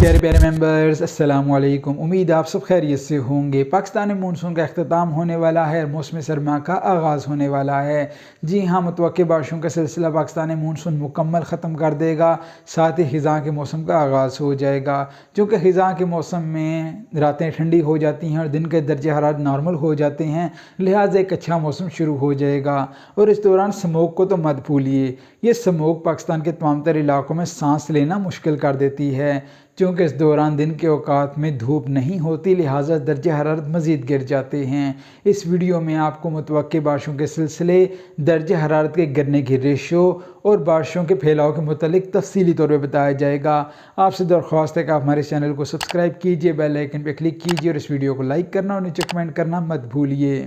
प्यारे प्यारे मेंबर्स अस्सलाम वालेकुम। उम्मीद आप सब खैरियत से होंगे। पाकिस्तान में मानसून का अख्ताम होने वाला है, मौसम सरमा का आगाज़ होने वाला है। जी हाँ, मुतवक्किल बारिशों का सिलसिला पाकिस्तान में मानसून मुकम्मल ख़त्म कर देगा, साथ ही ख़िज़ां के मौसम का आगाज़ हो जाएगा। चूँकि ख़िज़ां के मौसम में रातें ठंडी हो जाती हैं और दिन के दर्जे हरारत नॉर्मल हो जाते हैं, लिहाजा एक अच्छा मौसम शुरू हो जाएगा। और इस दौरान स्मोक को तो मत भूलिए, ये स्मोक पाकिस्तान के तमाम तर इलाकों में सांस लेना मुश्किल कर देती है। चूँकि इस दौरान दिन के औकात में धूप नहीं होती, लिहाजा दर्जे हरारत मज़ीद गिर जाते हैं। इस वीडियो में आपको मुतवक्किल बारिशों के सिलसिले, दर्जे हरारत के गिरने की रेशो और बारिशों के फैलाव के मुतालिक तफसीली तौर पर बताया जाएगा। आपसे दरख्वास्त है कि आप हमारे चैनल को सब्सक्राइब कीजिए, बेल आइकन पर क्लिक कीजिए और इस वीडियो को लाइक करना और नीचे कमेंट करना मत भूलिए।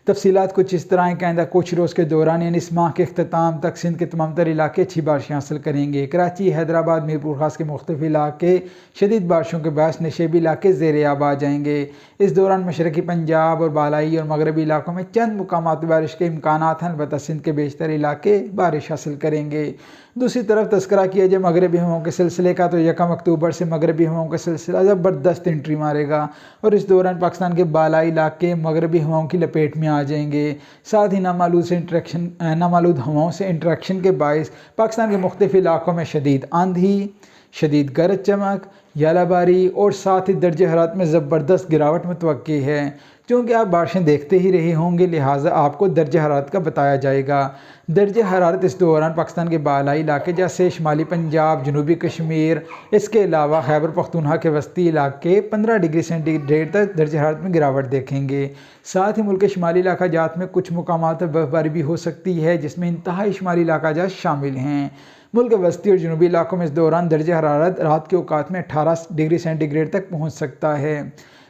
तफसीलात कुछ इस तरह के आइंदा कुछ रोज़ के दौरान यानी इस माह के अख्ताम तक सिंध के तमाम तर इलाके अच्छी बारिशें हासिल करेंगे। कराची, हैदराबाद, मीरपुर खास के मुख्तलिफ इलाके शदीद बारिशों के बायस नशेबी इलाके ज़ेर आब आ जाएंगे। इस दौरान मशरक़ी पंजाब और बालाई और मगरबी इलाकों में चंद मुकामात बारिश के इम्कानात हैं, अलबत्ता सिंध के बेशतर इलाके बारिश हासिल करेंगे। दूसरी तरफ तस्करा किया जाए मगरबी हवाओं के सिलसिले का, तो 1 अक्टूबर से मगरबी हवाओं का सिलसिला ज़बरदस्त एंट्री मारेगा और इस दौरान पाकिस्तान के बालाई इलाके मगरबी हवाओं की लपेट में आ जाएंगे। साथ ही नामालूद हवाओं से इंटरेक्शन के बायस पाकिस्तान के मुख्तलिफ इलाकों में शदीद आंधी, शदीद गरज चमक, यालाबारी और साथ ही दर्जे हरारत में ज़बरदस्त गिरावट मुतवक्की है। क्योंकि आप बारिशें देखते ही रहे होंगे, लिहाजा आपको दर्जे हरारत का बताया जाएगा। दर्जे हरारत इस दौरान पाकिस्तान के बालाई इलाके जैसे शुमाली पंजाब, जनूबी कश्मीर, इसके अलावा खैबर पख्तूनख्वा के वस्ती इलाके 15 डिग्री सेंटीग्रेड तक दर्जे हरारत में गिरावट देखेंगे। साथ ही मुल्क के शुमाली इलाका जात में कुछ मुकामात पर बर्फबारी भी हो सकती है, जिसमें इंतहाई शुमाली इलाका जात शामिल हैं। मुल्क के वस्ती और जनूबी इलाकों में इस दौरान दर्जे हरारत रात के औकात में 18 डिग्री सेंटीग्रेड तक पहुँच सकता है।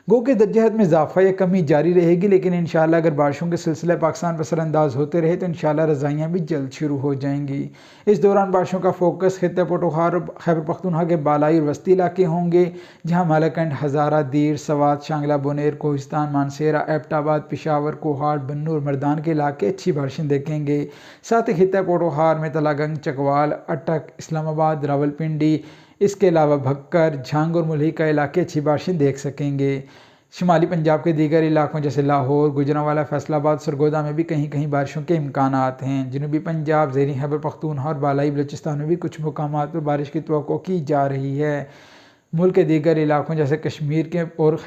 गो के दर्जे हरारत में इजाफा या कमी जारी रहेगी, लेकिन इंशाअल्लाह अगर बारिशों के सिलसिले पाकिस्तान पर असरअंदाज होते रहे तो इंशाअल्लाह रज़ाइयाँ भी जल्द शुरू हो जाएंगी। इस दौरान बारिशों का फोकस खित्ते पटोहार और खैबर पख्तूनख्वा के बालाई और वस्ती इलाके होंगे, जहाँ मालाकंड, हज़ारा, दीर, सवात, शांगला, बोनेर, कोहिस्तान, मानसेरा, एबटाबाद, पेशावर, कोहाट, बन्नू और मर्दान के इलाके अच्छी बारिशें देखेंगे। साथ ही खित्ते पटोहार में तलागंग, चकवाल, अटक, इस्लामाबाद, रावलपिंडी, इसके अलावा भक्कर, झांग और मुल्हिका इलाके अच्छी बारिशें देख सकेंगे। शुमाली पंजाब के दीगर इलाकों जैसे लाहौर, गुजरांवाला, फैसलाबाद, सरगोदा में भी कहीं कहीं बारिशों के इम्कानात हैं। जनूबी पंजाब, ज़ेरी खैबर पख्तूनख्वा और बालाई बलूचिस्तान में भी कुछ मुकामात पर बारिश की तवक्को की जा रही है। मुल्क के दीगर इलाकों जैसे कश्मीर के और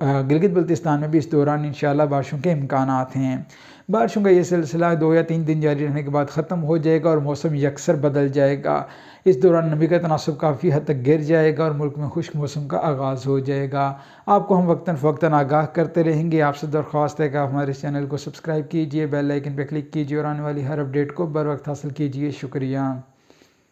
गिलगित बल्तिस्तान में भी इस दौरान इंशाअल्लाह बारिशों के इम्कानात हैं। बारिशों का ये सिलसिला 2 या 3 दिन जारी रहने के बाद ख़त्म हो जाएगा और मौसम यकसर बदल जाएगा। इस दौरान नमी का तनासब काफ़ी हद तक गिर जाएगा और मुल्क में खुश्क मौसम का आगाज़ हो जाएगा। आपको हम वक्तन फ़वक्तन आगाह करते रहेंगे। आपसे दरख्वास्त है कि आप हमारे चैनल को सब्सक्राइब कीजिए, बेल आइकन पर क्लिक कीजिए और आने वाली हर अपडेट को बर वक्त हासिल कीजिए। शुक्रिया।